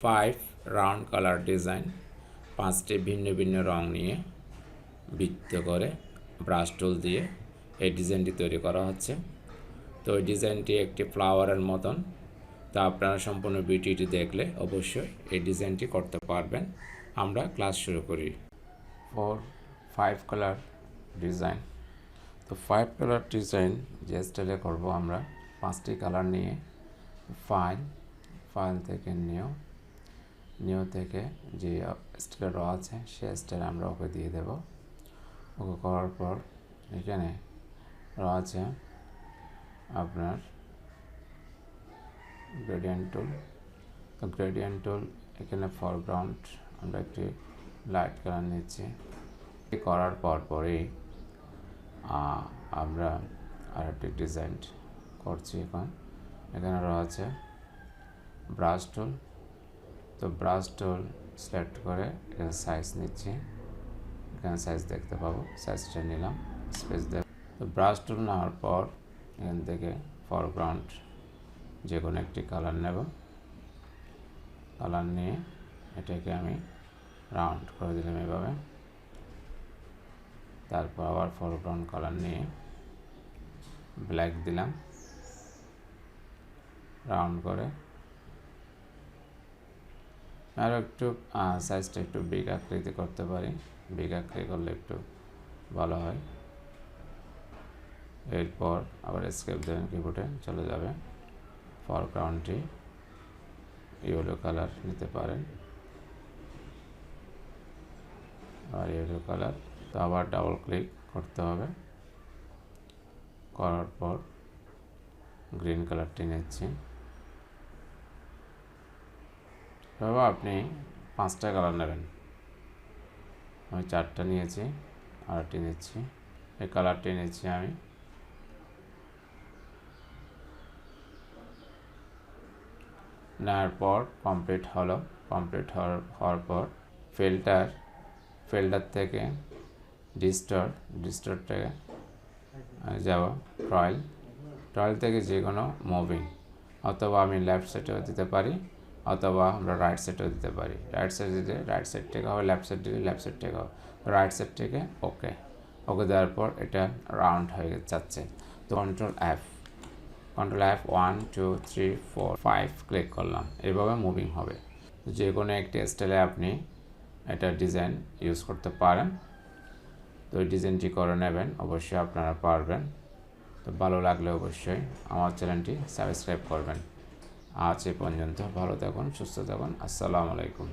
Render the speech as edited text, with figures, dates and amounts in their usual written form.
5 round colour design, 5টি ভিন্ন ভিন্ন রং নিয়ে বৃত্ত করে ব্রাশ টুল দিয়ে এই ডিজাইনটি তৈরি করা হচ্ছে। তো এই ডিজাইনটি একটি ফ্লাওয়ারের মতন। তো আপনারা সম্পূর্ণ ভিডিওটি দেখলে অবশ্যই এই ডিজাইনটি করতে পারবেন। আমরা ক্লাস শুরু করি। 5 কালার ডিজাইন। তো 5 কালার ডিজাইন যে স্টাইলে করবো আমরা 5টি কালার নিয়ে ফাইল থেকে নিউ থেকে যে স্টাইল র আছে সে স্টাইল আমরা ওকে দিয়ে দেব। ওকে করার পর এখানে র আছে আপনার গ্রেডিয়েন্ট টুল। তো গ্রেডিয়েন্ট টুল এখানে ফরগ্রাউন্ড আমরা একটি লাইট কালার নিচ্ছি। করার পরেই আমরা আরেকটি ডিজাইন করছি। এখানে রয়েছে ব্রাশ টুল। তো ব্রাশ টুল সিলেক্ট করে এখানে সাইজ নিচ্ছি। এখানে সাইজ দেখতে পাবো, সাইজটা নিলাম, স্পেস দেব। তো ব্রাশ টুল নেওয়ার পর এখান থেকে ফরগ্রাউন্ড যে কোনো একটি কালার নেব। কালার নিয়ে এটাকে আমি রাউন্ড করে দিলাম এভাবে। তারপর আবার ফরগ্রাউন্ড কালার নিয়ে ব্ল্যাক দিলাম, রাউন্ড করে। আরও একটু সাইজটা একটু বিগ আকৃতি করতে পারি, বিগ আকৃতি করলে একটু ভালো হয়। এরপর আবার এসকেপ দেবেন, কিবোর্ডে চলে যাবে। ফরগ্রাউন্ডটি ইয়েলো কালার নিতে পারেন, আর ইয়েলো কালার। তো আবার ডাবল ক্লিক করতে হবে। করার পর গ্রিন কালারটি নিচ্ছি। এভাবে আপনি 5টা কালার নেবেন। আমি 4টা নিয়েছি, আরেকটি নিচ্ছি। এই কালারটি নিচ্ছি আমি। নেওয়ার পর কমপ্লিট হলো। কমপ্লিট হওয়ার পর ফিল্টার থেকে ডিস্টর থেকে যাব ট্রয়েল থেকে যে কোনো মুভিং, অথবা আমি লেফট সাইডেও দিতে পারি, অথবা আমরা রাইট সাইডেও দিতে পারি। রাইট সাইড দিলে রাইট সাইড থেকে হবে, লেফট সাইড দিলে লেফট সাইড থেকে হবে। রাইট সাইড থেকে ওকে দেওয়ার পর এটা রাউন্ড হয়ে যাচ্ছে। তো কন্ট্রোল F 1 2 3 4 5 ক্লিক করলাম, এভাবে মুভিং হবে। যে কোনো একটি স্টাইলে আপনি এটা ডিজাইন ইউজ করতে পারেন। তো এই ডিজাইনটি করে নেবেন, অবশ্যই আপনারা পারবেন। তো ভালো লাগলে অবশ্যই আমার চ্যানেলটি সাবস্ক্রাইব করবেন। আজ এ পর্যন্ত, ভালো থাকুন, সুস্থ থাকুন। আসসালামু আলাইকুম।